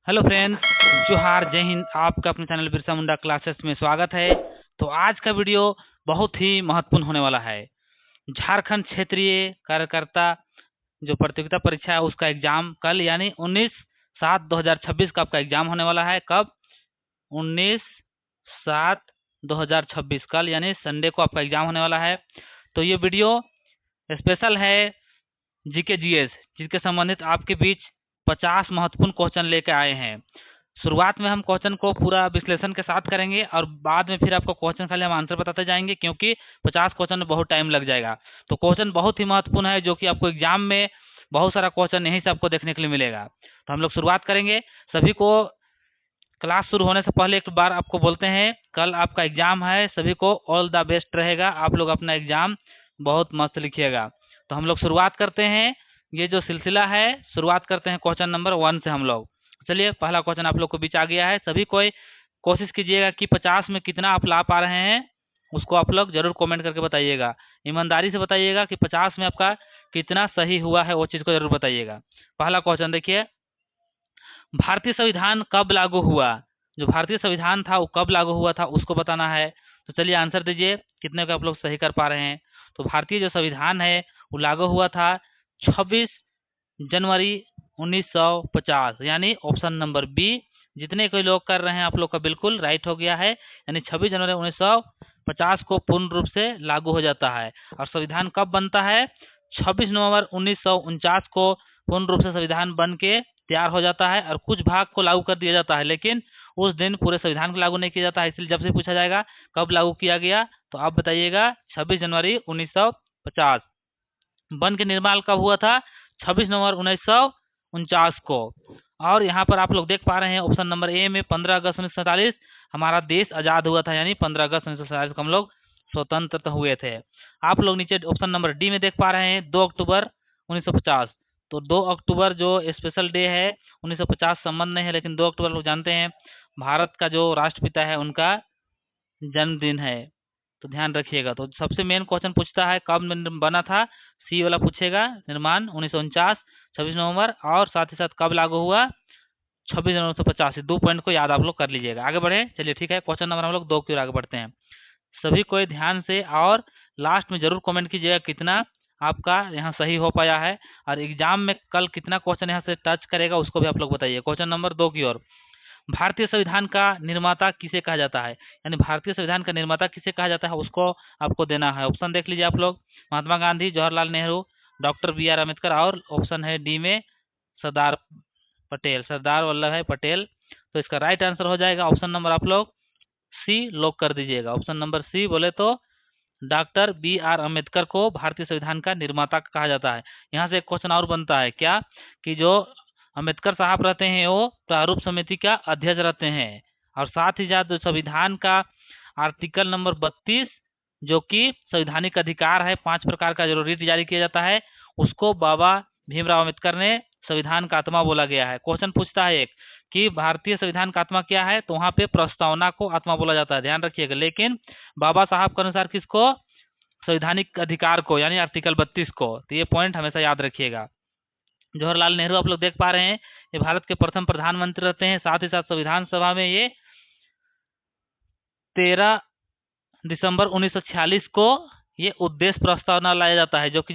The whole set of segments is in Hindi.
हेलो फ्रेंड्स, जोहार, जय हिंद। आपका अपने चैनल बिरसा मुंडा क्लासेस में स्वागत है। तो आज का वीडियो बहुत ही महत्वपूर्ण होने वाला है। झारखंड क्षेत्रीय कार्यकर्ता जो प्रतियोगिता परीक्षा है उसका एग्जाम कल यानी 19/7/2026 का आपका एग्जाम होने वाला है। कब? 19/7/2026 कल यानी संडे को आपका एग्जाम होने वाला है। तो ये वीडियो स्पेशल है जीके जीएस जिसके संबंधित आपके बीच 50 महत्वपूर्ण क्वेश्चन लेकर आए हैं। शुरुआत में हम क्वेश्चन को पूरा विश्लेषण के साथ करेंगे और बाद में फिर आपको क्वेश्चन खाली हम आंसर बताते जाएंगे, क्योंकि 50 क्वेश्चन में बहुत टाइम लग जाएगा। तो क्वेश्चन बहुत ही महत्वपूर्ण है जो कि आपको एग्जाम में बहुत सारा क्वेश्चन यहीं से आपको देखने के लिए मिलेगा। तो हम लोग शुरुआत करेंगे। सभी को क्लास शुरू होने से पहले एक बार आपको बोलते हैं, कल आपका एग्जाम है, सभी को ऑल द बेस्ट रहेगा। आप लोग अपना एग्जाम बहुत मस्त लिखिएगा। तो हम लोग शुरुआत करते हैं। ये जो सिलसिला है, शुरुआत करते हैं क्वेश्चन नंबर 1 से हम लोग। चलिए, पहला क्वेश्चन आप लोग को बीच आ गया है। सभी कोई कोशिश कीजिएगा कि 50 में कितना आप ला पा रहे हैं, उसको आप लोग जरूर कमेंट करके बताइएगा। ईमानदारी से बताइएगा कि 50 में आपका कितना सही हुआ है, वो चीज़ को जरूर बताइएगा। पहला क्वेश्चन देखिए, भारतीय संविधान कब लागू हुआ? जो भारतीय संविधान था वो कब लागू हुआ था उसको बताना है। तो चलिए आंसर दीजिए, कितने को आप लोग सही कर पा रहे हैं। तो भारतीय जो संविधान है वो लागू हुआ था 26 जनवरी 1950, यानी ऑप्शन नंबर बी। जितने कोई लोग कर रहे हैं आप लोग का बिल्कुल राइट हो गया है, यानी 26 जनवरी 1950 को पूर्ण रूप से लागू हो जाता है। और संविधान कब बनता है? 26 नवंबर 1949 को पूर्ण रूप से संविधान बन के तैयार हो जाता है और कुछ भाग को लागू कर दिया जाता है, लेकिन उस दिन पूरे संविधान को लागू नहीं किया जाता है। इसलिए जब से पूछा जाएगा कब लागू किया गया, तो आप बताइएगा 26 जनवरी 1950। वन के निर्माण कब हुआ था? 26 नवंबर 1949 को। और यहाँ पर आप लोग देख पा रहे हैं ऑप्शन नंबर ए में 15 अगस्त 1947 हमारा देश आज़ाद हुआ था, यानी 15 अगस्त 1947 को हम लोग स्वतंत्र हुए थे। आप लोग नीचे ऑप्शन नंबर डी में देख पा रहे हैं 2 अक्टूबर 1950। तो 2 अक्टूबर जो स्पेशल डे है, 1950 संबंध नहीं है, लेकिन 2 अक्टूबर लोग जानते हैं भारत का जो राष्ट्रपिता है उनका जन्मदिन है। तो ध्यान रखिएगा। तो सबसे मेन क्वेश्चन पूछता है कब बना था, सी वाला पूछेगा। निर्माण 1949 26 नवंबर, और साथ ही साथ कब लागू हुआ? 26 जनवरी 1950। 2 पॉइंट को याद आप लोग कर लीजिएगा। आगे बढ़े, चलिए ठीक है। क्वेश्चन नंबर हम लोग 2 की ओर आगे बढ़ते हैं। सभी कोई ध्यान से और लास्ट में जरूर कमेंट कीजिएगा कितना आपका यहाँ सही हो पाया है, और एग्जाम में कल कितना क्वेश्चन यहाँ से टच करेगा उसको भी आप लोग बताइए। क्वेश्चन नंबर 2 की ओर, भारतीय संविधान का निर्माता किसे कहा जाता है? यानी भारतीय संविधान का निर्माता किसे कहा जाता है उसको आपको देना है। ऑप्शन देख लीजिए आप लोग, Mahatma Gandhi, Jawaharlal Nehru, doctor B R Ambedkar, और ऑप्शन है डी में सरदार पटेल, सरदार वल्लभ भाई पटेल। तो इसका राइट आंसर हो जाएगा ऑप्शन नंबर आप लोग सी लॉक कर दीजिएगा। ऑप्शन नंबर सी बोले तो डॉक्टर बी आर अम्बेडकर को भारतीय संविधान का निर्माता कहा जाता है। यहाँ से एक क्वेश्चन और बनता है क्या, कि जो अम्बेडकर साहब रहते हैं वो प्रारूप समिति का अध्यक्ष रहते हैं, और साथ ही साथ जो संविधान का आर्टिकल नंबर 32 जो कि संवैधानिक अधिकार है, 5 प्रकार का जो रीट जारी किया जाता है, उसको बाबा भीमराव अम्बेडकर ने संविधान का आत्मा बोला गया है। क्वेश्चन पूछता है एक कि भारतीय संविधान का आत्मा क्या है, तो वहाँ पे प्रस्तावना को आत्मा बोला जाता है, ध्यान रखिएगा। लेकिन बाबा साहब के अनुसार किसको? संवैधानिक अधिकार को, यानी आर्टिकल 32 को। तो ये पॉइंट हमेशा याद रखिएगा। जवाहरलाल नेहरू आप लोग देख पा रहे हैं, ये भारत के प्रथम प्रधानमंत्री रहते हैं। साथ ही साथ संविधान सभा में ये 13 दिसंबर 1946 को ये उद्देश्य प्रस्तावना लाया जाता है, जो कि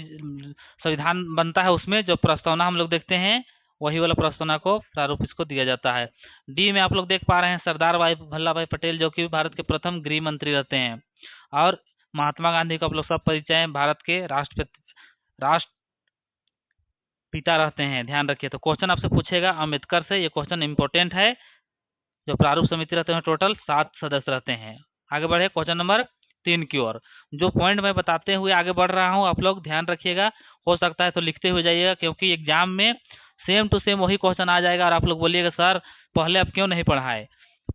संविधान बनता है उसमें जो प्रस्तावना हम लोग देखते हैं वही वाला प्रस्तावना को प्रारूप इसको दिया जाता है। डी में आप लोग देख पा रहे हैं सरदार वल्लभ भाई पटेल, जो कि भारत के प्रथम गृह मंत्री रहते हैं। और महात्मा गांधी को आप लोग सब परिचय है, भारत के राष्ट्रपिता रहते हैं, ध्यान रखिए। तो क्वेश्चन आपसे पूछेगा अम्बेडकर से, ये क्वेश्चन इंपॉर्टेंट है। जो प्रारूप समिति रहते हैं टोटल 7 सदस्य रहते हैं। आगे बढ़े क्वेश्चन नंबर 3 की ओर। जो पॉइंट मैं बताते हुए आगे बढ़ रहा हूँ आप लोग ध्यान रखिएगा। हो सकता है तो लिखते हुए जाइएगा, क्योंकि एग्जाम में सेम टू सेम वही क्वेश्चन आ जाएगा और आप लोग बोलिएगा सर पहले अब क्यों नहीं पढ़ाए।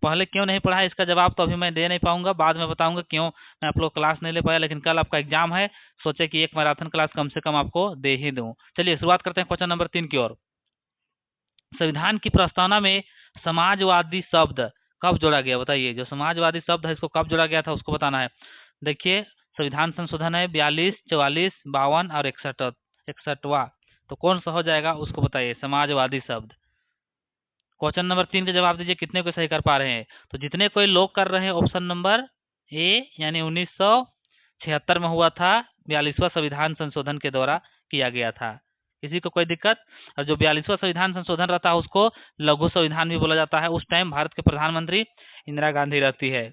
पहले क्यों नहीं पढ़ाए इसका जवाब तो अभी मैं दे नहीं पाऊंगा, बाद में बताऊंगा क्यों मैं आप लोग क्लास नहीं ले पाया। लेकिन कल आपका एग्जाम है, सोचे कि एक मैराथन क्लास कम से कम आपको दे ही दूं। चलिए शुरुआत करते हैं क्वेश्चन नंबर 3 की ओर। संविधान की प्रस्तावना में समाजवादी शब्द कब जोड़ा गया? बताइए, जो समाजवादी शब्द है इसको कब जोड़ा गया था उसको बताना है। देखिए, संविधान संशोधन है 42, 44, 52 और 61वां। तो कौन सा हो जाएगा उसको बताइए, समाजवादी शब्द। क्वेश्चन नंबर 3 का जवाब दीजिए, कितने को सही कर पा रहे हैं? तो जितने कोई लोग कर रहे हैं ऑप्शन नंबर ए, यानी 1976 में हुआ था, 42वां संविधान संशोधन के द्वारा किया गया था। किसी को कोई दिक्कत? और जो 42वां संविधान संशोधन रहता है उसको लघु संविधान भी बोला जाता है। उस टाइम भारत के प्रधानमंत्री इंदिरा गांधी रहती है।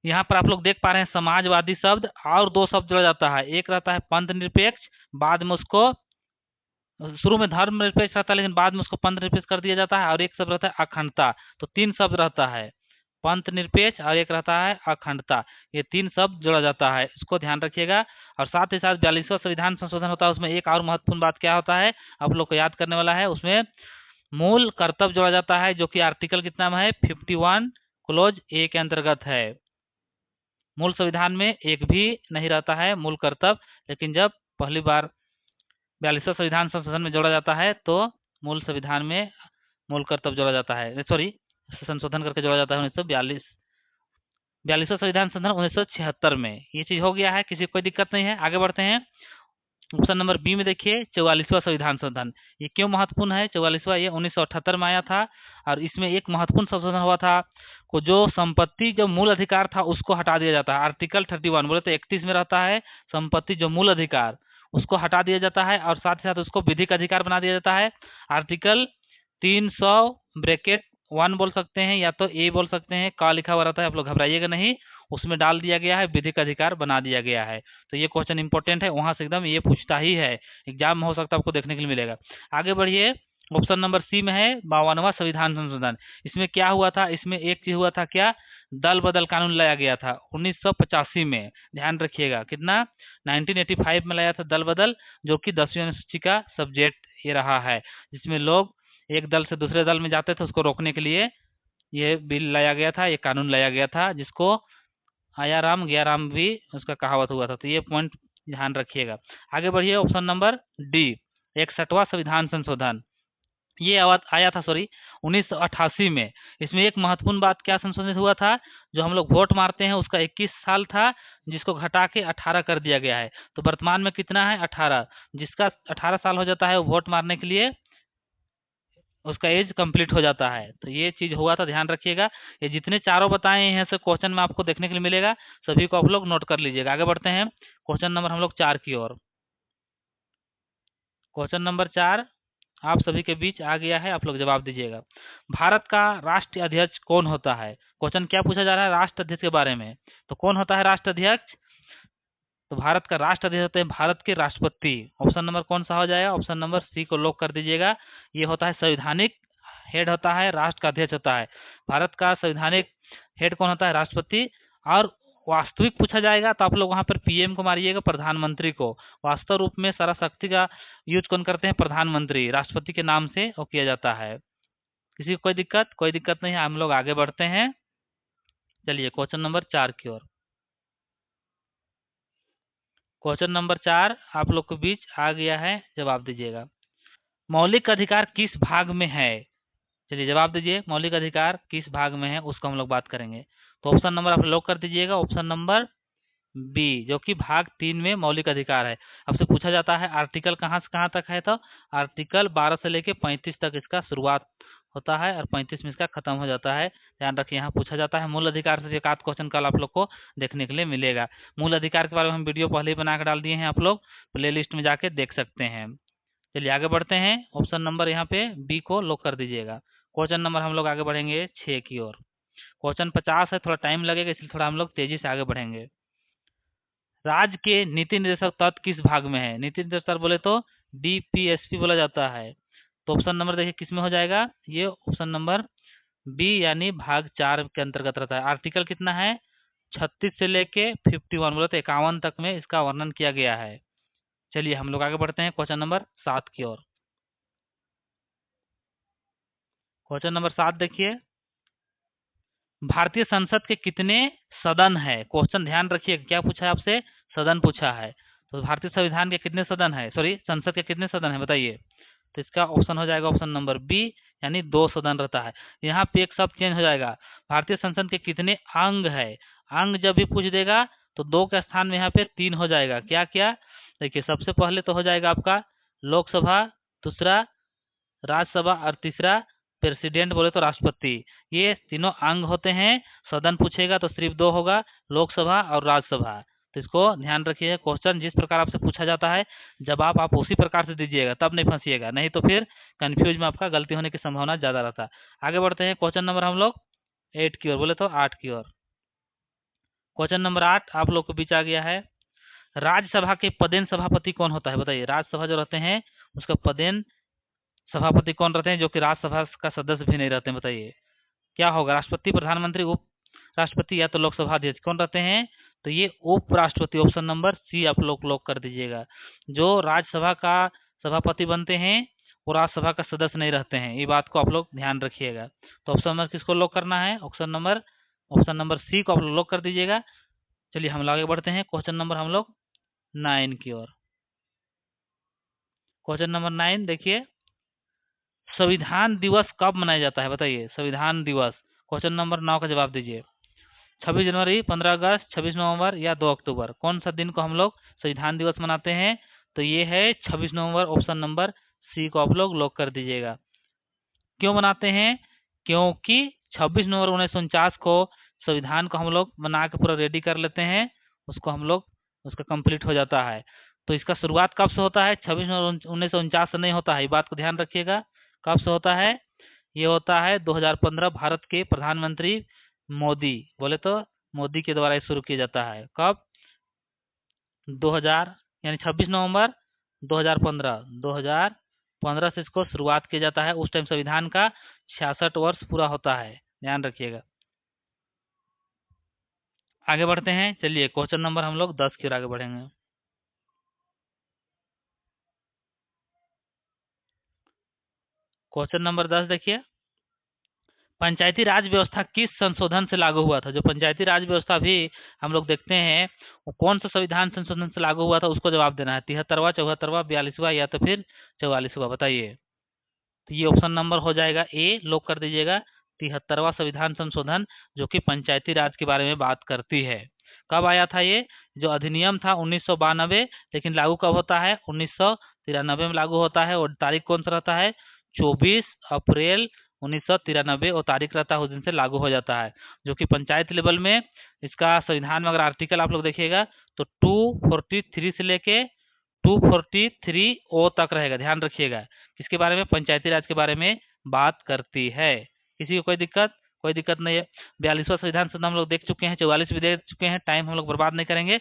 यहाँ पर आप लोग देख पा रहे हैं समाजवादी शब्द और दो शब्द जोड़ा जाता है। एक रहता है पंथ निरपेक्ष, बाद में उसको शुरू में धर्म निरपेक्ष रहता है लेकिन बाद में उसको पंथ निरपेक्ष कर दिया जाता है। और एक शब्द रहता है अखंडता। तो 3 शब्द रहता है, पंथ निरपेक्ष और एक रहता है अखंडता। ये 3 शब्द जोड़ा जाता है, इसको ध्यान रखिएगा। और साथ ही साथ 42वां संविधान संशोधन होता है, उसमें एक और महत्वपूर्ण बात क्या होता है आप लोग को याद करने वाला है। उसमें मूल कर्तव्य जोड़ा जाता है, जो कि आर्टिकल कितना में है, 51 क्लोज ए के अंतर्गत है। मूल संविधान में एक भी नहीं रहता है मूल कर्तव्य, लेकिन जब पहली बार 42वां संविधान संशोधन में जोड़ा जाता है तो मूल संविधान में मूल कर्तव्य जोड़ा जाता है, सॉरी संशोधन करके जोड़ा जाता है 42वां संविधान संशोधन 1976 में। ये चीज हो गया है, किसी को कोई दिक्कत नहीं है। आगे बढ़ते हैं। ऑप्शन नंबर बी में देखिए 44वां संविधान संशोधन। ये क्यों महत्वपूर्ण है? 44वां ये 1978 में आया था और इसमें एक महत्वपूर्ण संशोधन हुआ था को जो संपत्ति जो मूल अधिकार था उसको हटा दिया जाता है। आर्टिकल 31 बोले तो 31 में रहता है संपत्ति जो मूल अधिकार, उसको हटा दिया जाता है और साथ ही साथ उसको विधिक अधिकार बना दिया जाता है। आर्टिकल 300(1) बोल सकते हैं या तो ए बोल सकते हैं, का लिखा हुआ रहता है, आप लोग घबराइएगा नहीं, उसमें डाल दिया गया है, विधिक अधिकार बना दिया गया है। तो ये क्वेश्चन इंपॉर्टेंट है, वहां से एकदम ये पूछता ही है, एग्जाम में हो सकता है आपको देखने के लिए मिलेगा। आगे बढ़िए। ऑप्शन नंबर सी में है 52वां संविधान संशोधन। इसमें क्या हुआ था? इसमें एक चीज हुआ था, क्या? दल बदल कानून लाया गया था 1985 में। ध्यान रखिएगा कितना, 1985 में लाया था दल बदल, जो कि 10वीं अनुसूची का सब्जेक्ट ये रहा है, जिसमें लोग एक दल से दूसरे दल में जाते थे, उसको रोकने के लिए ये बिल लाया गया था, ये कानून लाया गया था, जिसको आया राम गया राम भी उसका कहावत हुआ था। तो ये पॉइंट ध्यान रखिएगा। आगे बढ़िए। ऑप्शन नंबर डी 61वां संविधान संशोधन। ये आया था 1988 में। इसमें एक महत्वपूर्ण बात क्या संशोधित हुआ था, जो हम लोग वोट मारते हैं उसका 21 साल था, जिसको घटा के 18 कर दिया गया है। तो वर्तमान में कितना है? 18। जिसका 18 साल हो जाता है वो वोट मारने के लिए उसका एज कंप्लीट हो जाता है। तो ये चीज हुआ था, ध्यान रखिएगा। ये जितने चारों बताए हैं से क्वेश्चन में आपको देखने के लिए मिलेगा, सभी को आप लोग नोट कर लीजिएगा। आगे बढ़ते हैं क्वेश्चन नंबर हम लोग 4 की ओर। क्वेश्चन नंबर 4 आप सभी के बीच आ गया है, आप लोग जवाब दीजिएगा। भारत का राष्ट्रीय अध्यक्ष कौन होता है? क्वेश्चन क्या पूछा जा रहा है? राष्ट्र अध्यक्ष के बारे में। तो कौन होता है राष्ट्र अध्यक्ष? तो भारत का राष्ट्र अध्यक्ष होते हैं भारत के राष्ट्रपति। ऑप्शन नंबर कौन सा हो जाएगा? ऑप्शन नंबर सी को लॉक कर दीजिएगा। ये होता है संवैधानिक हेड होता है, राष्ट्र का अध्यक्ष होता है। भारत का संवैधानिक हेड कौन होता है? राष्ट्रपति। और वास्तविक पूछा जाएगा तो आप लोग वहां पर पीएम को मारिएगा, प्रधानमंत्री को। वास्तव रूप में सारा शक्ति का यूज कौन करते हैं? प्रधानमंत्री। राष्ट्रपति के नाम से वो किया जाता है। किसी को कोई दिक्कत? कोई दिक्कत नहीं है, हम लोग आगे बढ़ते हैं। चलिए क्वेश्चन नंबर 4 की ओर। क्वेश्चन नंबर 4 आप लोग के बीच आ गया है, जवाब दीजिएगा। मौलिक अधिकार किस भाग में है? चलिए जवाब दीजिए, मौलिक अधिकार किस भाग में है उसको हम लोग बात करेंगे। तो ऑप्शन नंबर आप लॉक कर दीजिएगा, ऑप्शन नंबर बी, जो कि भाग 3 में मौलिक अधिकार है। आपसे पूछा जाता है आर्टिकल कहाँ से कहाँ तक है, तो आर्टिकल 12 से लेके 35 तक इसका शुरुआत होता है और 35 में इसका खत्म हो जाता है। ध्यान रखिए, यहाँ पूछा जाता है मूल अधिकार से। एक आध क्वेश्चन कल आप लोग को देखने के लिए मिलेगा। मूल अधिकार के बारे में हम वीडियो पहले ही बना कर डाल दिए हैं, आप लोग प्ले लिस्ट में जाके देख सकते हैं। चलिए आगे बढ़ते हैं। ऑप्शन नंबर यहाँ पे बी को लॉक कर दीजिएगा। क्वेश्चन नंबर हम लोग आगे बढ़ेंगे 6 की ओर। क्वेश्चन 50 है, थोड़ा टाइम लगेगा, इसलिए थोड़ा हम लोग तेजी से आगे बढ़ेंगे। राज्य के नीति निर्देशक तत्व किस भाग में है? नीति निर्देशक बोले तो डीपीएसपी बोला जाता है। तो ऑप्शन नंबर देखिए किस में हो जाएगा, ये ऑप्शन नंबर बी यानी भाग 4 के अंतर्गत रहता है। आर्टिकल कितना है? 36 से लेके 51 बोले तो 51 तक में इसका वर्णन किया गया है। चलिए हम लोग आगे बढ़ते हैं क्वेश्चन नंबर 7 की ओर। क्वेश्चन नंबर 7 देखिए, भारतीय संसद के कितने सदन है? क्वेश्चन ध्यान रखिए, क्या पूछा है आपसे? सदन पूछा है। तो भारतीय संविधान के कितने सदन है, सॉरी संसद के कितने सदन है बताइए। तो इसका ऑप्शन हो जाएगा ऑप्शन नंबर बी, यानी 2 सदन रहता है। यहाँ पे एक शब्द चेंज हो जाएगा, भारतीय संसद के कितने अंग है। अंग जब भी पूछ देगा तो 2 के स्थान में यहाँ पे 3 हो जाएगा। क्या क्या? देखिए सबसे पहले तो हो जाएगा आपका लोकसभा, दूसरा राज्यसभा और तीसरा प्रेसिडेंट बोले तो राष्ट्रपति, ये तीनों अंग होते हैं। सदन पूछेगा तो सिर्फ दो होगा, लोकसभा और राज्यसभा। तो इसको ध्यान रखिए, क्वेश्चन जिस प्रकार आपसे पूछा जाता है जवाब आप उसी प्रकार से दीजिएगा, तब नहीं फंसिएगा, नहीं तो फिर कंफ्यूज में आपका गलती होने की संभावना ज्यादा रहता है। आगे बढ़ते हैं क्वेश्चन नंबर हम लोग 8 की ओर, बोले तो 8 की ओर। क्वेश्चन नंबर 8 आप लोग को बीच आ गया है। राज्यसभा के पदेन सभापति कौन होता है, बताइए। राज्यसभा जो रहते हैं उसका पदेन सभापति कौन रहते हैं, जो कि राज्यसभा का सदस्य भी नहीं रहते हैं, बताइए क्या होगा। राष्ट्रपति, प्रधानमंत्री, उप राष्ट्रपति या तो लोकसभा अध्यक्ष, कौन रहते हैं? तो ये उपराष्ट्रपति, ऑप्शन नंबर सी आप लोग लॉक कर दीजिएगा। जो राज्यसभा का सभापति बनते हैं वो राज्यसभा का सदस्य नहीं रहते हैं, ये बात को आप लोग ध्यान रखिएगा। तो ऑप्शन नंबर किसको लॉक करना है? ऑप्शन नंबर सी को आप लोग लॉक कर दीजिएगा। चलिए हम आगे बढ़ते हैं क्वेश्चन नंबर हम लोग 9 की ओर। क्वेश्चन नंबर 9 देखिए, संविधान दिवस कब मनाया जाता है, बताइए। संविधान दिवस, क्वेश्चन नंबर 9 का जवाब दीजिए। 26 जनवरी, 15 अगस्त, 26 नवंबर या 2 अक्टूबर, कौन सा दिन को हम लोग संविधान दिवस मनाते हैं? तो ये है 26 नवंबर, ऑप्शन नंबर सी को आप लोग लॉक कर दीजिएगा। क्यों मनाते हैं? क्योंकि 26 नवंबर 1949 को संविधान को हम लोग बना के पूरा रेडी कर लेते हैं, उसको हम लोग उसका कंप्लीट हो जाता है। तो इसका शुरुआत कब से होता है? 26 नवंबर 1949 से नहीं होता है, ये बात को ध्यान रखिएगा। कब से होता है? ये होता है 2015 भारत के प्रधानमंत्री मोदी, बोले तो मोदी के द्वारा शुरू किया जाता है। कब? 2000 यानी 26 नवंबर 2015 से इसको शुरुआत किया जाता है। उस टाइम संविधान का 66 वर्ष पूरा होता है, ध्यान रखिएगा। आगे बढ़ते हैं, चलिए क्वेश्चन नंबर हम लोग 10 की ओर आगे बढ़ेंगे। क्वेश्चन नंबर 10 देखिए, पंचायती राज व्यवस्था किस संशोधन से लागू हुआ था? जो पंचायती राज व्यवस्था भी हम लोग देखते हैं वो कौन सा संविधान संशोधन से लागू हुआ था, उसको जवाब देना है। 73वां, 74वां, 42वां या तो फिर 44वां, बताइए। तो ये ऑप्शन नंबर हो जाएगा ए, लॉक कर दीजिएगा। 73वां संविधान संशोधन जो कि पंचायती राज के बारे में बात करती है। कब आया था ये? जो अधिनियम था 1992, लेकिन लागू कब होता है? 1993 में लागू होता है। और तारीख कौन सा रहता है? 24 अप्रैल 1993 और तारीख रहता है, उस दिन से लागू हो जाता है। जो कि पंचायत लेवल में इसका संविधान में अगर आर्टिकल आप लोग देखिएगा तो 243 से लेके 243 ओ तक रहेगा, ध्यान रखिएगा। किसके बारे में? पंचायती राज के बारे में बात करती है। किसी को कोई दिक्कत? कोई दिक्कत नहीं है। 42वां संविधान संशोधन हम लोग देख चुके हैं, 44 भी देख चुके हैं, टाइम हम लोग बर्बाद नहीं करेंगे।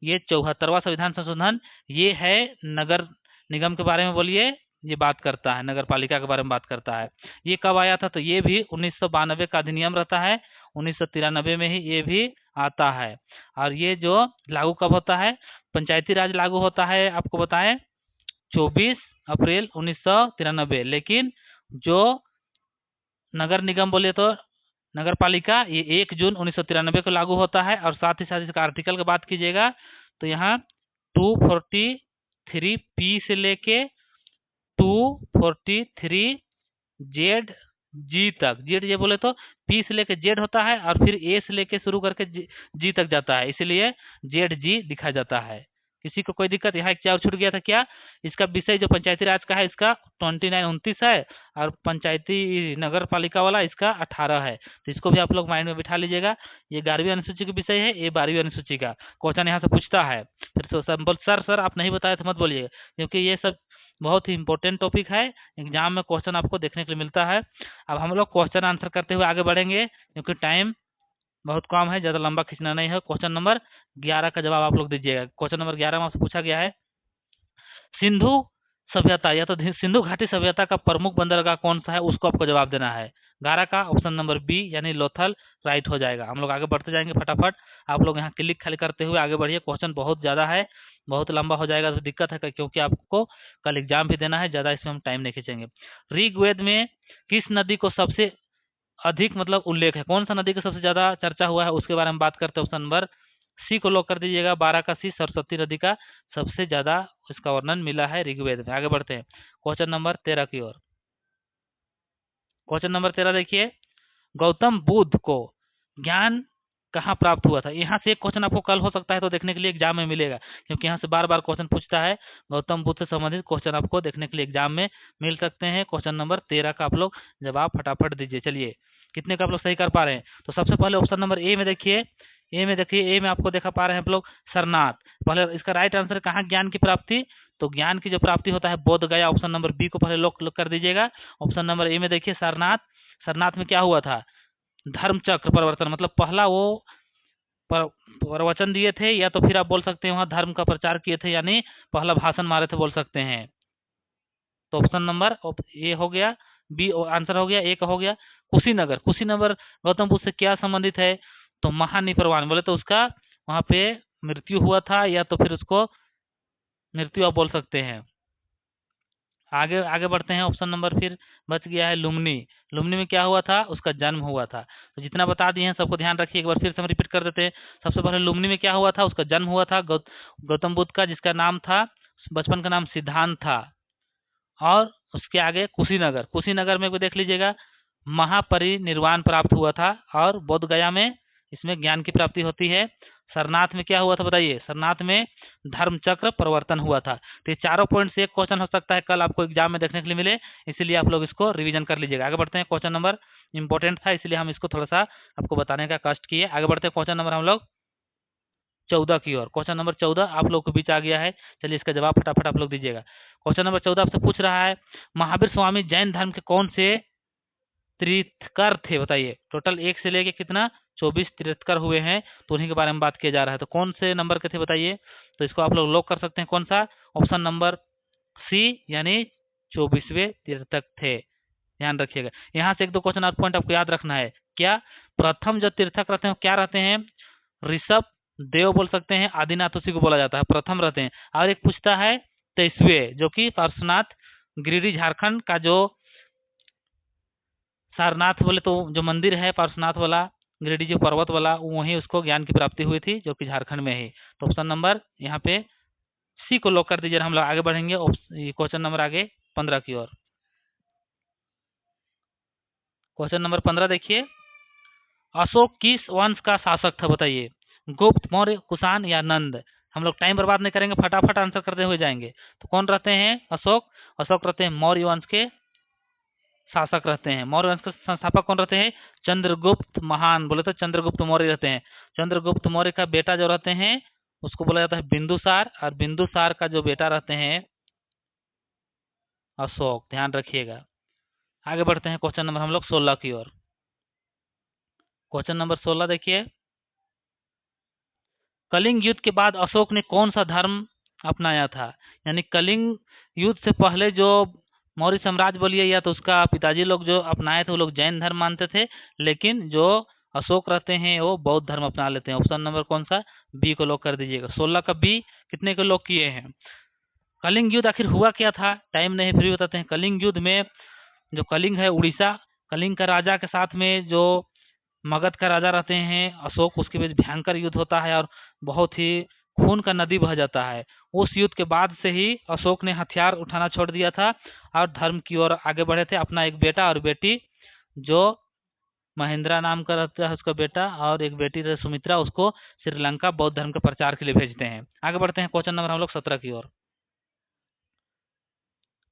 ये 74वां संविधान संशोधन ये है नगर निगम के बारे में, बोलिए, ये बात करता है, नगर पालिका के बारे में बात करता है। ये कब आया था? तो ये भी 1992 का अधिनियम रहता है, 1993 में ही ये भी आता है। और ये जो लागू कब होता है? पंचायती राज लागू होता है, आपको बताएं 24 अप्रैल 1993, लेकिन जो नगर निगम बोले तो नगर पालिका ये 1 जून 1993 को लागू होता है। और साथ ही साथ इसका आर्टिकल की बात कीजिएगा तो यहाँ 243 पी से लेके 243 जेड जी तक, जेड ये बोले तो पी से लेके जेड होता है और फिर ए से लेके शुरू करके जी तक जाता है, इसलिए जेड जी लिखा जाता है। किसी को कोई दिक्कत? यहाँ क्या छूट गया था क्या? इसका विषय जो पंचायती राज का है इसका 29-29 है और पंचायती नगर पालिका वाला इसका 18 है। तो इसको भी आप लोग माइंड में बिठा लीजिएगा। ये 11वीं अनुसूची का विषय है, ये 12वीं अनुसूची का क्वेश्चन यहाँ से पूछता है। फिर सर आप नहीं बताए तो मत बोलिए, क्योंकि ये सब बहुत ही इंपॉर्टेंट टॉपिक है, एग्जाम में क्वेश्चन आपको देखने के लिए मिलता है। अब हम लोग क्वेश्चन आंसर करते हुए आगे बढ़ेंगे, क्योंकि टाइम बहुत कम है, ज़्यादा लंबा खींचना नहीं है। क्वेश्चन नंबर 11 का जवाब आप लोग दीजिएगा। क्वेश्चन नंबर 11 में आपसे पूछा गया है, सिंधु सभ्यता या तो सिंधु घाटी सभ्यता का प्रमुख बंदरगाह कौन सा है, उसको आपको जवाब देना है। 11 का ऑप्शन नंबर बी यानी लोथल राइट हो जाएगा। हम लोग आगे बढ़ते जाएंगे फटाफट, आप लोग यहाँ क्लिक खाली करते हुए आगे बढ़िए। क्वेश्चन बहुत ज़्यादा है, बहुत लंबा हो जाएगा तो दिक्कत है, क्योंकि आपको कल एग्जाम भी देना है, ज़्यादा इसमें हम टाइम नहीं खींचेंगे। ऋग्वेद में किस नदी को सबसे अधिक मतलब उल्लेख है, कौन सा नदी का सबसे ज्यादा चर्चा हुआ है, उसके बारे में बात करते हैं। ऑप्शन नंबर सी को लॉक कर दीजिएगा। 12 का सी, सरस्वती नदी का सबसे ज्यादा इसका वर्णन मिला है ऋग्वेद में। आगे बढ़ते हैं क्वेश्चन नंबर 13 की ओर। क्वेश्चन नंबर 13 देखिए, गौतम बुद्ध को ज्ञान कहाँ प्राप्त हुआ था। यहाँ से एक क्वेश्चन आपको कल हो सकता है तो देखने के लिए एग्जाम में मिलेगा, क्योंकि यहाँ से बार बार क्वेश्चन पूछता है। गौतम बुद्ध से संबंधित क्वेश्चन आपको देखने के लिए एग्जाम में मिल सकते हैं। क्वेश्चन नंबर 13 का आप लोग जवाब फटाफट दीजिए। चलिए कितने का आप लोग सही कर पा रहे हैं। तो सबसे पहले ऑप्शन नंबर ए में देखिए, ए में आपको देखा पा रहे हैं आप लोग सरनाथ। पहले इसका राइट आंसर कहाँ ज्ञान की प्राप्ति, तो ज्ञान की जो प्राप्ति होता है बोध गया। ऑप्शन नंबर बी को पहले लॉक कर दीजिएगा। ऑप्शन नंबर ए में देखिए सरनाथ। सरनाथ में क्या हुआ था, धर्म चक्र परिवर्तन, मतलब पहला वो प्रवचन दिए थे, या तो फिर आप बोल सकते हैं वहां धर्म का प्रचार किए थे, यानी पहला भाषण मारे थे बोल सकते हैं। तो ऑप्शन नंबर ए हो गया, बी आंसर हो गया, ए का हो गया। कुशीनगर, कुशीनगर गौतम बुद्ध से क्या संबंधित है, तो महानिपरवान बोले तो उसका वहां पे मृत्यु हुआ था, या तो फिर उसको मृत्यु आप बोल सकते हैं। आगे आगे बढ़ते हैं। ऑप्शन नंबर फिर बच गया है लुम्नी। लुम्नी में क्या हुआ था, उसका जन्म हुआ था। तो जितना बता दिए हैं सबको ध्यान रखिए, एक बार फिर से हम रिपीट कर देते हैं। सबसे पहले लुम्नी में क्या हुआ था, उसका जन्म हुआ था गौतम बुद्ध का, जिसका नाम था, बचपन का नाम सिद्धांत था। और उसके आगे कुशीनगर, कुशीनगर में भी देख लीजिएगा महापरिनिर्वाण प्राप्त हुआ था। और बोध गया में इसमें ज्ञान की प्राप्ति होती है। सरनाथ में क्या हुआ था बताइए, सरनाथ में धर्म चक्र परिवर्तन हुआ था। तो ये चारों पॉइंट से एक क्वेश्चन हो सकता है कल आपको एग्जाम में देखने के लिए मिले, इसीलिए आप लोग इसको रिवीजन कर लीजिएगा। आगे बढ़ते हैं, क्वेश्चन नंबर इंपॉर्टेंट था इसलिए हम इसको थोड़ा सा आपको बताने का कष्ट किए। आगे बढ़ते हैं क्वेश्चन नंबर हम लोग 14 की ओर। क्वेश्चन नंबर 14 आप लोग के बीच आ गया है। चलिए इसका जवाब फटाफट आप लोग दीजिएगा। क्वेश्चन नंबर 14 आपसे पूछ रहा है, महावीर स्वामी जैन धर्म के कौन से तीर्थकर थे बताइए। टोटल 1 से लेके कितना 24 तीर्थकर हुए हैं, तो उन्हीं के बारे में बात किया जा रहा है। तो कौन से नंबर के थे बताइए। तो इसको आप लोग लॉक कर सकते हैं, कौन सा, ऑप्शन नंबर सी, यानी 24वें तीर्थक थे। ध्यान रखिएगा। यहाँ से एक दो क्वेश्चन और पॉइंट आपको याद रखना है। क्या, प्रथम जो तीर्थक रहते हैं क्या रहते हैं, ऋषभ देव बोल सकते हैं, आदिनाथ उसी को बोला जाता है, प्रथम रहते हैं। और एक पूछता है 23वें, जो कि पार्श्वनाथ गिरिडीह झारखंड का जो सारनाथ बोले तो जो मंदिर है पार्श्वनाथ वाला, गिरिडीह जो पर्वत वाला, वहीं उसको ज्ञान की प्राप्ति हुई थी, जो कि झारखंड में है। तो ऑप्शन नंबर यहाँ पे सी को लॉक कर दीजिए। हम लोग आगे बढ़ेंगे क्वेश्चन नंबर आगे 15 की ओर। क्वेश्चन नंबर 15 देखिए, अशोक किस वंश का शासक था बताइए। गुप्त, मौर्य, कुषाण या नंद। हम लोग टाइम बर्बाद नहीं करेंगे, फटाफट आंसर करते हुए जाएंगे। तो कौन रहते हैं अशोक, अशोक रहते हैं मौर्य वंश के शासक रहते हैं। मौर्य वंश के संस्थापक कौन रहते हैं, चंद्रगुप्त महान, बोले तो चंद्रगुप्त मौर्य रहते हैं। चंद्रगुप्त मौर्य का बेटा जो रहते हैं उसको बोला जाता है बिंदुसार, और बिंदुसार का जो बेटा रहते हैं अशोक। ध्यान रखिएगा। आगे बढ़ते हैं क्वेश्चन नंबर हम लोग 16 की ओर। क्वेश्चन नंबर 16 देखिए, कलिंग युद्ध के बाद अशोक ने कौन सा धर्म अपनाया था। यानी कलिंग युद्ध से पहले जो मौर्य साम्राज्य बोलिए या तो उसका पिताजी लोग जो अपनाए थे वो लोग जैन धर्म मानते थे, लेकिन जो अशोक रहते हैं वो बौद्ध धर्म अपना लेते हैं। ऑप्शन नंबर कौन सा, बी को लॉक कर दीजिएगा। 16 का बी कितने को लॉक किए हैं। कलिंग युद्ध आखिर हुआ क्या था, टाइम नहीं फिर भी बताते हैं। कलिंग युद्ध में जो कलिंग है उड़ीसा, कलिंग का राजा के साथ में जो मगध का राजा रहते हैं अशोक, उसके बीच भयंकर युद्ध होता है और बहुत ही खून का नदी बह जाता है। उस युद्ध के बाद से ही अशोक ने हथियार उठाना छोड़ दिया था और धर्म की ओर आगे बढ़े थे। अपना एक बेटा और बेटी, जो महेंद्रा नाम का रहता है उसका बेटा, और एक बेटी सुमित्रा, उसको श्रीलंका बौद्ध धर्म के प्रचार के लिए भेजते हैं। आगे बढ़ते हैं क्वेश्चन नंबर हम लोग 17 की ओर।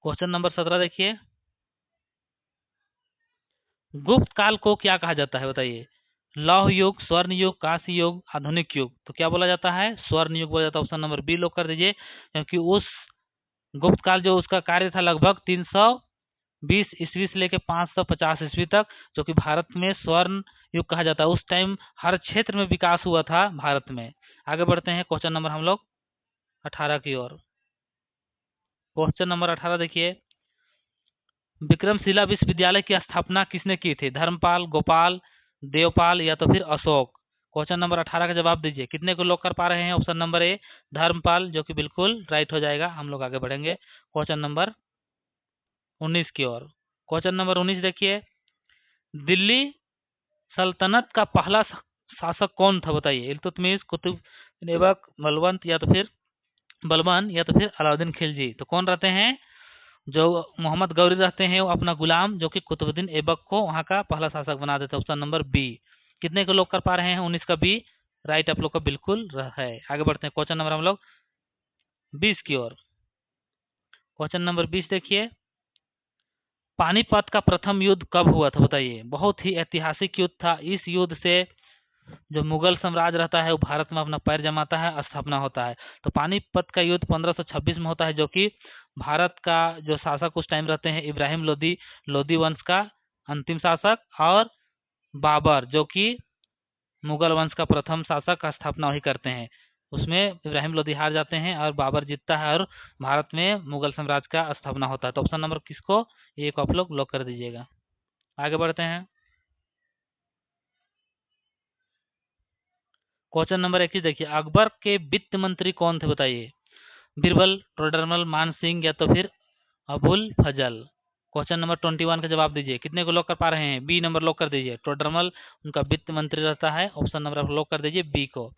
क्वेश्चन नंबर 17 देखिए, गुप्त काल को क्या कहा जाता है बताइए। लौह युग, स्वर्ण युग, कांस्य युग, आधुनिक युग। तो क्या बोला जाता है, स्वर्ण युग बोला जाता है। ऑप्शन नंबर बी लोग कर दीजिए, क्योंकि उस गुप्त काल जो उसका कार्य था लगभग 320 ईस्वी से लेकर 550 ईस्वी तक, जो कि भारत में स्वर्ण युग कहा जाता है। उस टाइम हर क्षेत्र में विकास हुआ था भारत में। आगे बढ़ते हैं क्वेश्चन नंबर हम लोग 18 की ओर। क्वेश्चन नंबर 18 देखिए, विक्रमशिला विश्वविद्यालय की स्थापना किसने की थी, धर्मपाल, गोपाल, देवपाल या तो फिर अशोक। क्वेश्चन नंबर 18 का जवाब दीजिए। कितने को लॉक कर पा रहे हैं, ऑप्शन नंबर ए धर्मपाल, जो कि बिल्कुल राइट हो जाएगा। हम लोग आगे बढ़ेंगे क्वेश्चन नंबर 19 की ओर। क्वेश्चन नंबर 19 देखिए, दिल्ली सल्तनत का पहला शासक कौन था बताइए। इल्तुतमिश, कुतुब ऐबक, बलबन या तो फिर अलाउद्दीन खिलजी। तो कौन रहते हैं, जो मोहम्मद गौरी रहते हैं वो अपना गुलाम, जो कि कुतुबुद्दीन ऐबक को वहां का पहला शासक बना देते हैं। Option number B. कितने को लोग कर पा रहे हैं? 19 का बी राइट आप लोग का बिल्कुल है। आगे बढ़ते हैं क्वेश्चन नंबर हम लोग 20 की ओर। क्वेश्चन नंबर 20 देखिए, पानीपत का प्रथम युद्ध कब हुआ था बताइए? बहुत ही ऐतिहासिक युद्ध था। इस युद्ध से जो मुगल साम्राज्य रहता है वो भारत में अपना पैर जमाता है, स्थापना होता है। तो पानीपत का युद्ध 1526 में होता है, जो कि भारत का जो शासक उस टाइम रहते हैं इब्राहिम लोदी, लोदी वंश का अंतिम शासक, और बाबर जो कि मुगल वंश का प्रथम शासक का स्थापना वही करते हैं। उसमें इब्राहिम लोदी हार जाते हैं और बाबर जीतता है और भारत में मुगल साम्राज्य का स्थापना होता है। तो ऑप्शन नंबर किसको ये को आप लोग लॉक कर दीजिएगा। आगे बढ़ते हैं क्वेश्चन नंबर 21 देखिए, अकबर के वित्त मंत्री कौन थे बताइए? बीरबल, टोडरमल, मान सिंह या तो फिर अबुल फजल। क्वेश्चन नंबर 21 का जवाब दीजिए। कितने को लॉक कर पा रहे हैं? बी नंबर लॉक कर दीजिए। टोडरमल उनका वित्त मंत्री रहता है। ऑप्शन नंबर आप लॉक कर दीजिए बी को।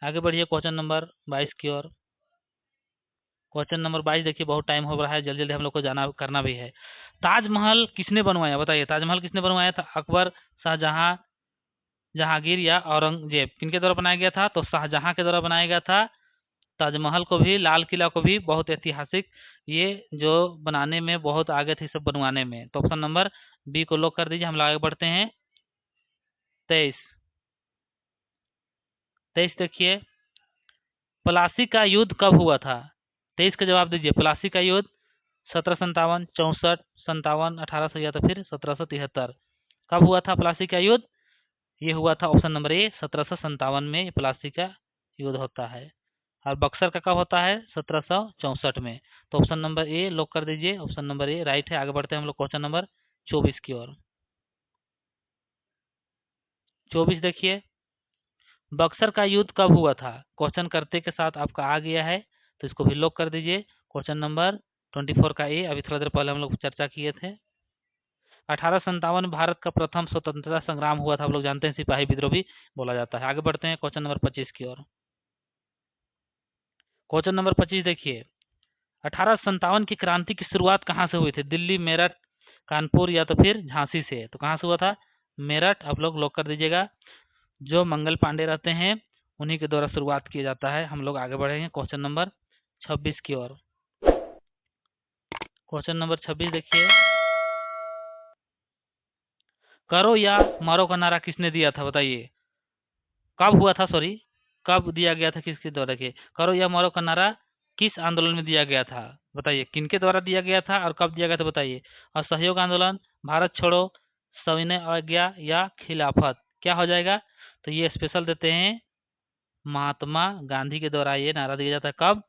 आगे बढ़िए क्वेश्चन नंबर 22 की ओर। क्वेश्चन नंबर 22 देखिए, बहुत टाइम हो रहा है, जल्दी जल्दी हम लोग को जाना करना भी है। ताजमहल किसने बनवाया बताइए? ताजमहल किसने बनवाया था? अकबर, शाहजहां, जहांगीर या औरंगजेब? किनके द्वारा बनाया गया था? तो शाहजहां के द्वारा बनाया गया था। ताजमहल को भी, लाल किला को भी बहुत ऐतिहासिक, ये जो बनाने में बहुत आगे थे सब बनवाने में। तो ऑप्शन नंबर बी को लॉक कर दीजिए। हम लोग आगे बढ़ते हैं 23। 23 देखिए, प्लासी का युद्ध कब हुआ था? 23 का जवाब दीजिए। प्लासी का युद्ध 1757, 64, 57, 1800 या तो फिर 1773। कब हुआ था प्लासी का युद्ध? ये हुआ था ऑप्शन नंबर ए 1757 में प्लासी का युद्ध होता है। और बक्सर का कब होता है? 1764 में। तो ऑप्शन नंबर ए लॉक कर दीजिए। ऑप्शन नंबर ए राइट है। आगे बढ़ते हैं हम लोग क्वेश्चन नंबर 24 की ओर। 24 देखिए, बक्सर का युद्ध कब हुआ था? क्वेश्चन करते के साथ आपका आ गया है, तो इसको भी लॉक कर दीजिए। क्वेश्चन नंबर 24 का ए अभी थोड़ा देर पहले हम लोग चर्चा किए थे। 1857 में भारत का प्रथम स्वतंत्रता संग्राम हुआ था। आप लोग जानते हैं सिपाही विद्रोह भी बोला जाता है। आगे बढ़ते हैं क्वेश्चन नंबर 25 की ओर। क्वेश्चन नंबर 25 देखिए, 1857 की क्रांति की शुरुआत कहाँ से हुई थी? दिल्ली, मेरठ, कानपुर या तो फिर झांसी से? तो कहाँ से हुआ था? मेरठ आप लोग लॉक कर दीजिएगा। जो मंगल पांडे रहते हैं उन्हीं के द्वारा शुरुआत किया जाता है। हम लोग आगे बढ़ेंगे क्वेश्चन नंबर 26 की ओर। क्वेश्चन नंबर 26 देखिए, करो या मारो का नारा किसने दिया था बताइए? कब हुआ था, सॉरी, कब दिया गया था, किसके द्वारा? के करो या मरो का नारा किस आंदोलन में दिया गया था बताइए? किनके द्वारा दिया गया था और कब दिया गया था बताइए? असहयोग आंदोलन, भारत छोड़ो, सविनय अवज्ञा या खिलाफत? क्या हो जाएगा? तो ये स्पेशल देते हैं, महात्मा गांधी के द्वारा ये नारा दिया जाता है। कब?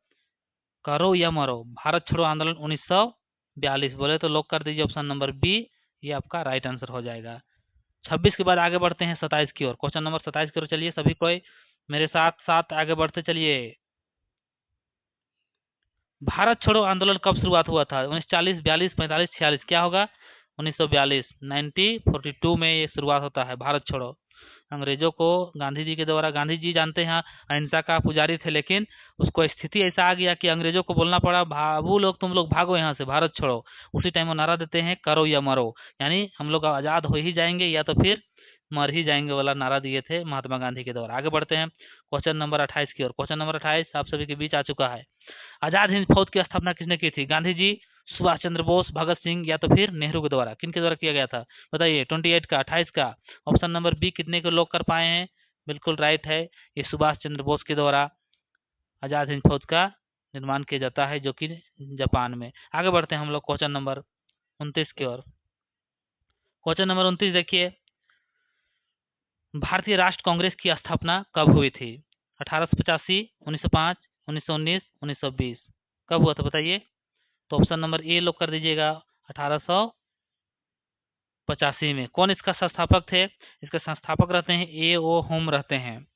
करो या मरो, भारत छोड़ो आंदोलन 1942। बोले तो लॉक कर दीजिए ऑप्शन नंबर बी, ये आपका राइट आंसर हो जाएगा। 26 के बाद आगे बढ़ते हैं 27 की ओर। क्वेश्चन नंबर 27 की ओर चलिए, सभी कोई मेरे साथ साथ आगे बढ़ते चलिए। भारत छोड़ो आंदोलन कब शुरुआत हुआ था? 1940, 42, 45, 46? क्या होगा? 1942, 1942 में ये शुरुआत होता है भारत छोड़ो। अंग्रेजों को गांधी जी के द्वारा, गांधी जी जानते हैं अहिंसा का पुजारी थे, लेकिन उसको स्थिति ऐसा आ गया कि अंग्रेजों को बोलना पड़ा, बाबू लोग तुम लोग भागो यहाँ से, भारत छोड़ो। उसी टाइम वो नारा देते हैं करो या मरो, यानी हम लोग आज़ाद हो ही जाएंगे या तो फिर मर ही जाएंगे वाला नारा दिए थे महात्मा गांधी के द्वारा। आगे बढ़ते हैं क्वेश्चन नंबर 28 की ओर। क्वेश्चन नंबर 28 आप सभी के बीच आ चुका है। आजाद हिंद फौज की स्थापना किसने की थी? गांधी जी, सुभाष चंद्र बोस, भगत सिंह या तो फिर नेहरू के द्वारा? किनके द्वारा किया गया था बताइए? 28 का, 28 का ऑप्शन नंबर बी कितने को लॉक कर पाए हैं? बिल्कुल राइट है, ये सुभाष चंद्र बोस के द्वारा आजाद हिंद फौज का निर्माण किया जाता है, जो कि जापान में। आगे बढ़ते हैं हम लोग क्वेश्चन नंबर 29 की ओर। क्वेश्चन नंबर 29 देखिए, भारतीय राष्ट्र कांग्रेस की स्थापना कब हुई थी? 1885, 1905, 1919, 1920? कब हुआ था बताइए? तो ऑप्शन नंबर ए लॉक कर दीजिएगा, 1885 में। कौन इसका संस्थापक थे? इसके संस्थापक रहते हैं ए ओ होम रहते हैं।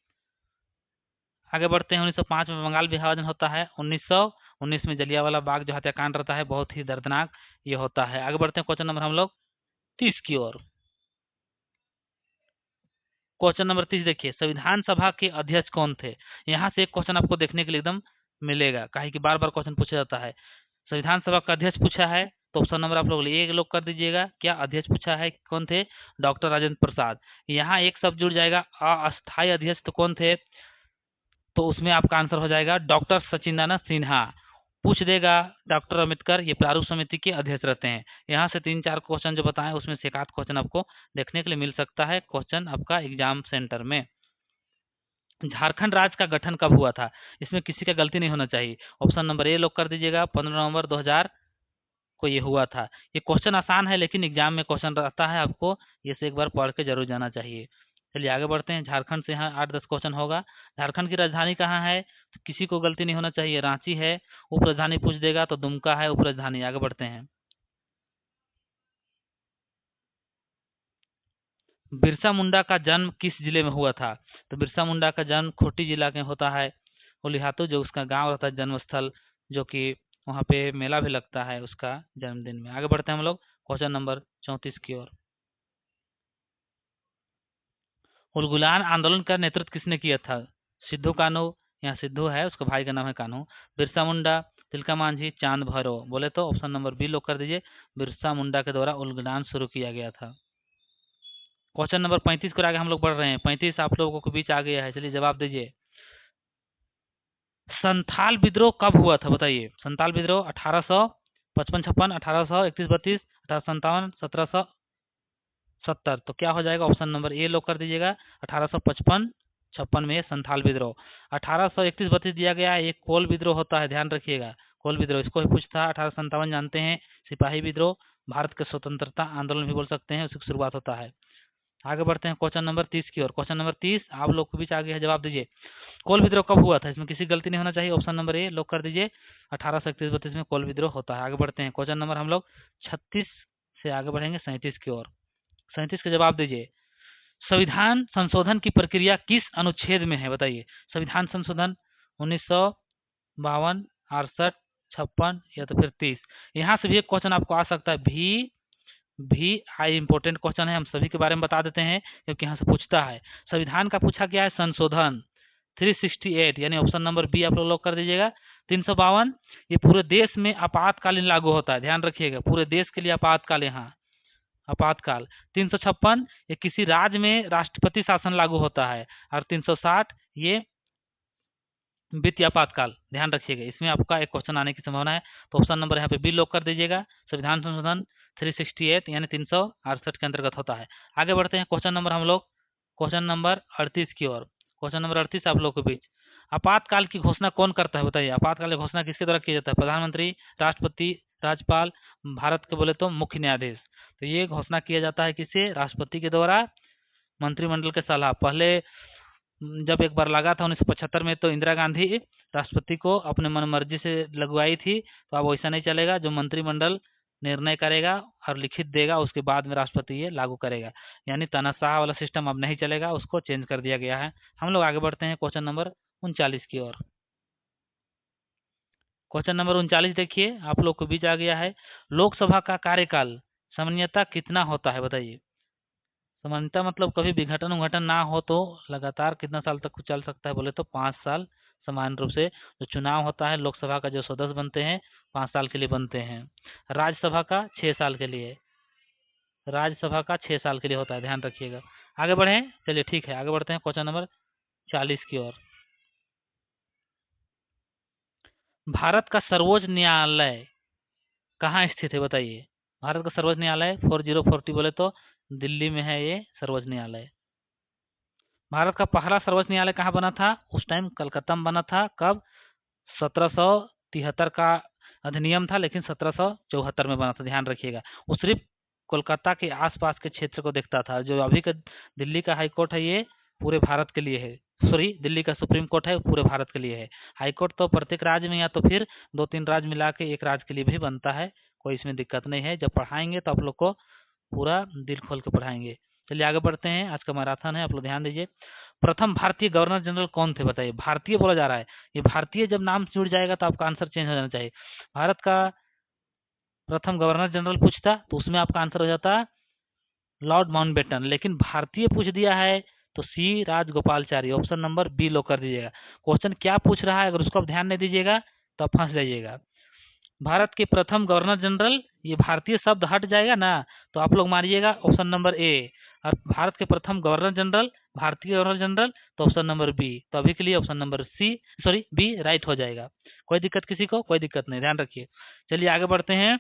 आगे बढ़ते हैं 1905 में बंगाल विभाजन होता है। 1919 में जलियांवाला बाग जो हत्याकांड रहता है, बहुत ही दर्दनाक ये होता है। आगे बढ़ते हैं क्वेश्चन नंबर हम लोग 30 की ओर। क्वेश्चन नंबर 30 देखिए, संविधान सभा के अध्यक्ष कौन थे? यहाँ से एक क्वेश्चन आपको देखने के लिए एकदम मिलेगा, काहे कि बार बार क्वेश्चन पूछा जाता है। संविधान सभा का अध्यक्ष पूछा है, तो ऑप्शन नंबर आप लोग ए लोग कर दीजिएगा। क्या अध्यक्ष पूछा है, कौन थे, डॉक्टर राजेंद्र प्रसाद। यहाँ एक शब्द जुड़ जाएगा, अस्थायी अध्यक्ष तो कौन थे, तो उसमें आपका आंसर हो जाएगा डॉक्टर सचिंदानंद सिन्हा। पूछ देगा डॉक्टर अम्बेडकर ये प्रारूप समिति के अध्यक्ष रहते हैं। यहाँ से 3-4 क्वेश्चन जो बताएं उसमें से एक आध क्वेश्चन आपको देखने के लिए मिल सकता है क्वेश्चन आपका एग्जाम सेंटर में। झारखंड राज्य का गठन कब हुआ था, इसमें किसी का गलती नहीं होना चाहिए। ऑप्शन नंबर ए लोग कर दीजिएगा, 15 नवंबर 2000 को ये हुआ था। ये क्वेश्चन आसान है लेकिन एग्जाम में क्वेश्चन रहता है, आपको ये से एक बार पढ़ के जरूर जाना चाहिए। चलिए आगे बढ़ते हैं। झारखंड से यहाँ 8-10 क्वेश्चन होगा। झारखंड की राजधानी कहाँ है, तो किसी को गलती नहीं होना चाहिए, रांची है। उप राजधानी पूछ देगा तो दुमका है उप राजधानी। आगे बढ़ते हैं। बिरसा मुंडा का जन्म किस जिले में हुआ था, तो बिरसा मुंडा का जन्म खूंटी जिला में होता है। उलिहातू जो उसका गांव रहता है, जन्मस्थल, जो कि वहाँ पे मेला भी लगता है उसका जन्मदिन में। आगे बढ़ते हैं हम लोग क्वेश्चन नंबर 34 की ओर। उलगुलान आंदोलन का नेतृत्व किसने किया था, सिद्धू कान्हू, यहाँ सिद्धू है उसका भाई का नाम है कान्हू, बिरसा मुंडा, तिलका मांझी, चांद भैरव। बोले तो ऑप्शन नंबर बी लोग कर दीजिए, बिरसा मुंडा के द्वारा उलगुलान शुरू किया गया था। क्वेश्चन नंबर 35 को आगे हम लोग बढ़ रहे हैं। 35 आप लोगों के बीच आ गया है, चलिए जवाब दीजिए। संथाल विद्रोह कब हुआ था बताइए। संथाल विद्रोह 1855-56, 1831-32, 1857, 1770। तो क्या हो जाएगा, ऑप्शन नंबर ए लोग कर दीजिएगा, 1855-56 में संथाल विद्रोह। 1831-32 दिया गया है, एक कोल विद्रोह होता है, ध्यान रखिएगा, कोल विद्रोह इसको भी पूछता। 1857 जानते हैं सिपाही विद्रोह, भारत के स्वतंत्रता आंदोलन भी बोल सकते हैं, उसकी शुरुआत होता है। आगे बढ़ते हैं क्वेश्चन नंबर 30 की ओर। क्वेश्चन नंबर 30 आप लोग के बीच आ गया है, जवाब दीजिए। कोल विद्रोह कब हुआ था, इसमें किसी गलती नहीं होना चाहिए, ऑप्शन नंबर ए लोग कर दीजिए, 1831-32 में कोल विद्रोह होता है। आगे बढ़ते हैं क्वेश्चन नंबर हम लोग 36 से आगे बढ़ेंगे 37 की ओर। 37 का जवाब दीजिए। संविधान संशोधन की प्रक्रिया किस अनुच्छेद में है बताइए। संविधान संशोधन 1952, 68, 56 या तो फिर 30। यहाँ से भी एक क्वेश्चन आपको आ सकता है, भी आई इंपॉर्टेंट क्वेश्चन है, हम सभी के बारे में बता देते हैं क्योंकि यहाँ से पूछता है। संविधान का पूछा गया है संशोधन 368, यानी ऑप्शन नंबर बी आप लोग कर दीजिएगा। 352 ये पूरे देश में आपातकालीन लागू होता है, ध्यान रखिएगा, पूरे देश के लिए आपातकाल, यहाँ आपातकाल। 356 ये किसी राज्य में राष्ट्रपति शासन लागू होता है, और 360 ये वित्तीय आपातकाल, ध्यान रखिएगा, इसमें आपका एक क्वेश्चन आने की संभावना है। तो ऑप्शन नंबर यहाँ पे बी लोग कर दीजिएगा, संविधान संशोधन 368 यानी 368 के अंतर्गत होता है। आगे बढ़ते हैं क्वेश्चन नंबर हम लोग क्वेश्चन नंबर 38 की ओर। क्वेश्चन नंबर 38 आप लोग के बीच, आपातकाल की घोषणा कौन करता है बताइए। आपातकाल की घोषणा किसके द्वारा की जाता है, प्रधानमंत्री, राष्ट्रपति, राज्यपाल, भारत के बोले तो मुख्य न्यायाधीश। तो ये घोषणा किया जाता है किसे, राष्ट्रपति के द्वारा, मंत्रिमंडल के सलाह। पहले जब एक बार लगा था 1975 में, तो इंदिरा गांधी राष्ट्रपति को अपने मन मर्जी से लगवाई थी, तो अब वैसा नहीं चलेगा, जो मंत्रिमंडल निर्णय करेगा और लिखित देगा उसके बाद में राष्ट्रपति ये लागू करेगा, यानी तानाशाह वाला सिस्टम अब नहीं चलेगा, उसको चेंज कर दिया गया है। हम लोग आगे बढ़ते हैं क्वेश्चन नंबर 39 की ओर। क्वेश्चन नंबर 39 देखिए आप लोग के बीच आ गया है, लोकसभा का कार्यकाल सामान्यतः कितना होता है बताइए। सामान्यतः मतलब कभी विघटन उघटन ना हो तो लगातार कितना साल तक चल सकता है, बोले तो 5 साल। समान रूप से जो चुनाव होता है लोकसभा का, जो सदस्य बनते हैं 5 साल के लिए बनते हैं। राज्यसभा का 6 साल के लिए, राज्यसभा का 6 साल के लिए होता है, ध्यान रखिएगा। आगे बढ़े, चलिए ठीक है, आगे बढ़ते हैं क्वेश्चन नंबर 40 की ओर। भारत का सर्वोच्च न्यायालय कहाँ स्थित है बताइए। भारत का सर्वोच्च न्यायालय 4040 बोले तो दिल्ली में है ये सर्वोच्च न्यायालय। भारत का पहला सर्वोच्च न्यायालय कहाँ बना था, उस टाइम कलकत्ता में बना था। कब, 1773 का अधिनियम था, लेकिन 1774 में बना था, ध्यान रखिएगा। वो सिर्फ कोलकाता के आसपास के क्षेत्र को देखता था। जो अभी का दिल्ली का हाई कोर्ट है ये पूरे भारत के लिए है, सॉरी दिल्ली का सुप्रीम कोर्ट है पूरे भारत के लिए है। हाई कोर्ट तो प्रत्येक राज्य में या तो फिर 2-3 राज्य मिला के एक राज्य के लिए भी बनता है, कोई इसमें दिक्कत नहीं है। जब पढ़ाएंगे तो आप लोग को पूरा दिल खोल के पढ़ाएंगे। चलिए आगे बढ़ते हैं, आज का मैराथन है, आप लोग ध्यान दीजिए। प्रथम भारतीय गवर्नर जनरल कौन थे बताइए। भारतीय बोला जा रहा है, ये भारतीय जब नाम जुड़ जाएगा तो आपका आंसर चेंज हो जाना चाहिए। भारत का प्रथम गवर्नर जनरल पूछता तो उसमें आपका आंसर हो जाता लॉर्ड माउंटबेटन, लेकिन भारतीय पूछ दिया है तो सी राजगोपालचारी, ऑप्शन नंबर बी लोग कर दीजिएगा। क्वेश्चन क्या पूछ रहा है अगर उसको आप ध्यान नहीं दीजिएगा तो आप फंस जाइएगा। भारत के प्रथम गवर्नर जनरल, ये भारतीय शब्द हट जाएगा ना तो आप लोग मारिएगा ऑप्शन नंबर ए। और भारत के प्रथम गवर्नर जनरल, भारतीय गवर्नर जनरल, तो ऑप्शन नंबर बी। तो अभी के लिए ऑप्शन नंबर बी राइट हो जाएगा। कोई दिक्कत किसी को? कोई दिक्कत नहीं, ध्यान रखिए। चलिए आगे बढ़ते हैं।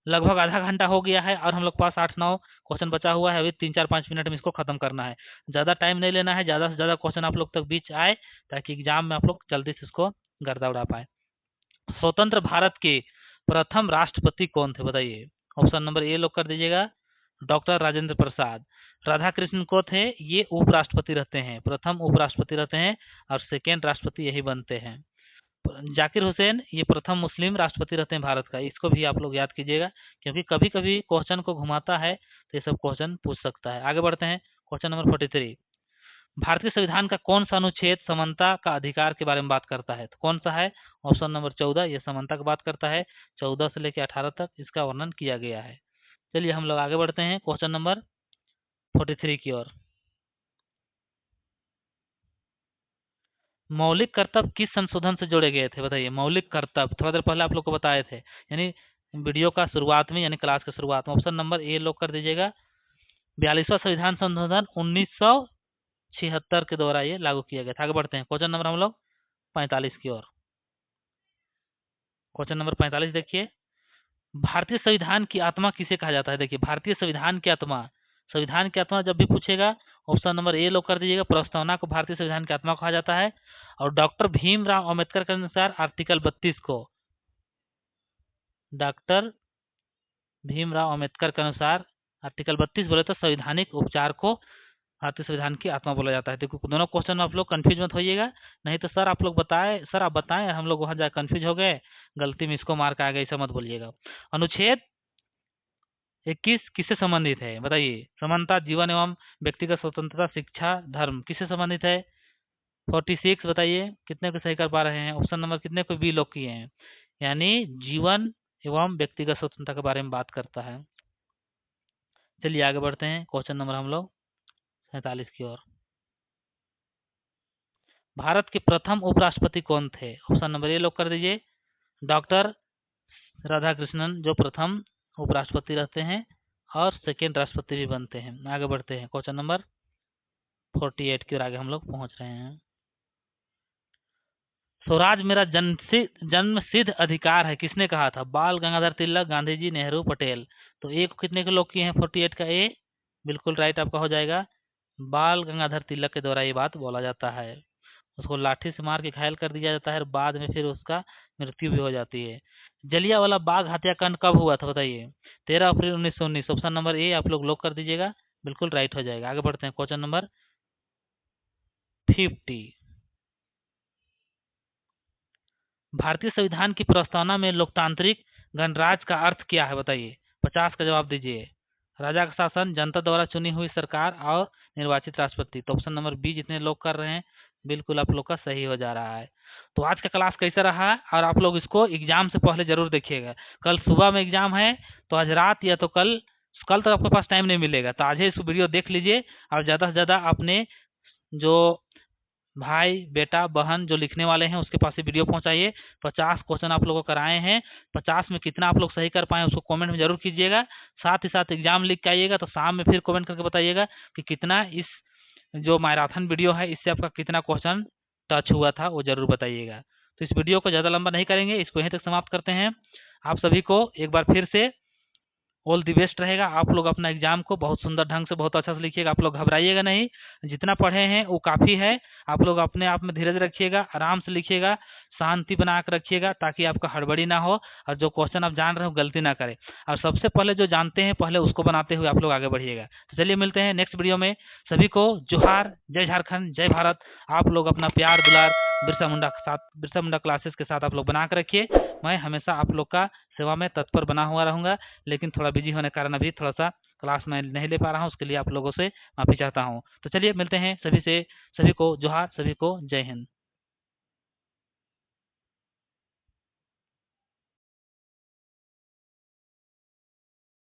लगभग आधा घंटा हो गया है और हम लोग पास 8-9 क्वेश्चन बचा हुआ है। अभी 3-4-5 मिनट में इसको खत्म करना है। ज़्यादा टाइम नहीं लेना है, ज़्यादा से ज़्यादा क्वेश्चन आप लोग तक बीच आए ताकि एग्जाम में आप लोग जल्दी से इसको गर्दा उड़ा पाए। स्वतंत्र भारत के प्रथम राष्ट्रपति कौन थे बताइए? ऑप्शन नंबर ए लोग कर दीजिएगा, डॉक्टर राजेंद्र प्रसाद। राधा कृष्ण को थे, ये उपराष्ट्रपति रहते हैं, प्रथम उपराष्ट्रपति रहते हैं और सेकेंड राष्ट्रपति यही बनते हैं। जाकिर हुसैन ये प्रथम मुस्लिम राष्ट्रपति रहते हैं भारत का। इसको भी आप लोग याद कीजिएगा क्योंकि कभी कभी क्वेश्चन को घुमाता है तो ये सब क्वेश्चन पूछ सकता है। आगे बढ़ते हैं। क्वेश्चन नंबर 43, भारतीय संविधान का कौन सा अनुच्छेद समानता का अधिकार के बारे में बात करता है? तो कौन सा है? ऑप्शन नंबर 14, ये समानता की बात करता है। 14 से लेकर 18 तक इसका वर्णन किया गया है। चलिए हम लोग आगे बढ़ते हैं क्वेश्चन नंबर 43 की ओर। मौलिक कर्तव्य किस संशोधन से जोड़े गए थे बताइए? मौलिक कर्तव्य थोड़ा देर पहले आप लोग को बताए थे, यानी वीडियो का शुरुआत में, यानी क्लास के शुरुआत में। ऑप्शन नंबर ए लोग कर दीजिएगा, 42वां संविधान संशोधन 1976 के द्वारा ये लागू किया गया था। आगे बढ़ते हैं क्वेश्चन नंबर हम लोग 45 की ओर। क्वेश्चन नंबर 45 देखिए, भारतीय संविधान की आत्मा किसे कहा जाता है? देखिए भारतीय संविधान की आत्मा, संविधान की आत्मा जब भी पूछेगा ऑप्शन नंबर ए लोग कर दीजिएगा, प्रस्तावना को भारतीय संविधान की आत्मा कहा जाता है। और डॉक्टर भीमराव अंबेडकर के अनुसार आर्टिकल 32 को, डॉक्टर भीमराव अंबेडकर के अनुसार आर्टिकल 32 बोले तो संवैधानिक उपचार को भारतीय संविधान की आत्मा बोला जाता है। देखो दोनों क्वेश्चन में आप लोग कंफ्यूज मत होइएगा, नहीं तो सर आप लोग बताए, सर आप बताएं हम लोग वहां जाकर कंफ्यूज हो गए, गलती में इसको मार्क आ गया, ऐसा मत बोलिएगा। अनुच्छेद 21 किससे संबंधित है बताइए? समानता, जीवन एवं व्यक्तिगत स्वतंत्रता, शिक्षा, धर्म, किससे संबंधित है? 46 बताइए कितने को सही कर पा रहे हैं? ऑप्शन नंबर कितने को बी लोग किए हैं? यानी जीवन एवं व्यक्तिगत स्वतंत्रता के बारे में बात करता है। चलिए आगे बढ़ते हैं क्वेश्चन नंबर हम लोग 47 की ओर। भारत के प्रथम उपराष्ट्रपति कौन थे? ऑप्शन नंबर ए लोग कर दीजिए, डॉक्टर राधाकृष्णन, जो प्रथम उपराष्ट्रपति रहते हैं और सेकेंड राष्ट्रपति भी बनते हैं। आगे बढ़ते हैं क्वेश्चन नंबर 48 की ओर आगे हम लोग पहुंच रहे हैं। स्वराज मेरा जन्म सिद्ध अधिकार है, किसने कहा था? बाल गंगाधर तिलक, गांधी जी, नेहरू, पटेल। तो ए को कितने के लोग किए हैं? 48 का ए बिल्कुल राइट आपका हो जाएगा। बाल गंगाधर तिलक के द्वारा ये बात बोला जाता है। उसको लाठी से मार के घायल कर दिया जाता है और बाद में फिर उसका मृत्यु भी हो जाती है। जलियांवाला बाग हत्याकांड कब हुआ था बताइए? 13 अप्रैल 1919। ऑप्शन नंबर ए आप लोग लॉक कर दीजिएगा, बिल्कुल राइट हो जाएगा। आगे बढ़ते हैं क्वेश्चन नंबर 50, भारतीय संविधान की प्रस्तावना में लोकतांत्रिक गणराज्य का अर्थ क्या है बताइए? 50 का जवाब दीजिए। राजा का शासन, जनता द्वारा चुनी हुई सरकार और निर्वाचित राष्ट्रपति। तो ऑप्शन नंबर बी जितने लोग कर रहे हैं बिल्कुल आप लोग का सही हो जा रहा है। तो आज का क्लास कैसा रहा और आप लोग इसको एग्जाम से पहले जरूर देखिएगा। कल सुबह में एग्जाम है तो आज रात या तो कल तक आपके पास टाइम नहीं मिलेगा, तो आज ही इस वीडियो देख लीजिए और ज़्यादा से ज़्यादा अपने जो भाई बेटा बहन जो लिखने वाले हैं उसके पास ही वीडियो पहुंचाइए। 50 क्वेश्चन आप लोगों को कराए हैं, 50 में कितना आप लोग सही कर पाए उसको कमेंट में जरूर कीजिएगा। साथ ही साथ एग्जाम लिख के आइएगा तो शाम में फिर कमेंट करके बताइएगा कि कितना इस जो मैराथन वीडियो है इससे आपका कितना क्वेश्चन टच हुआ था, वो जरूर बताइएगा। तो इस वीडियो को ज़्यादा लंबा नहीं करेंगे, इसको यहीं तक समाप्त करते हैं। आप सभी को एक बार फिर से ऑल दी बेस्ट रहेगा। आप लोग अपना एग्जाम को बहुत सुंदर ढंग से बहुत अच्छा से लिखिएगा। आप लोग घबराइएगा नहीं, जितना पढ़े हैं वो काफ़ी है। आप लोग अपने आप में धीरज रखिएगा, आराम से लिखिएगा, शांति बना कर रखिएगा ताकि आपका हड़बड़ी ना हो और जो क्वेश्चन आप जान रहे हो गलती ना करें। और सबसे पहले जो जानते हैं पहले उसको बनाते हुए आप लोग आगे बढ़िएगा। तो चलिए मिलते हैं नेक्स्ट वीडियो में। सभी को जोहार, जय झारखंड, जय भारत। आप लोग अपना प्यार दुलार बिरसा मुंडा क्लासेस के साथ आप लोग बना कर रखिए। मैं हमेशा आप लोग का सेवा में तत्पर बना हुआ रहूँगा, लेकिन थोड़ा बिजी होने के कारण अभी थोड़ा सा क्लास में नहीं ले पा रहा हूँ, उसके लिए आप लोगों से माफ़ी चाहता हूँ। तो चलिए मिलते हैं। सभी को जोहार, सभी को जय हिंद।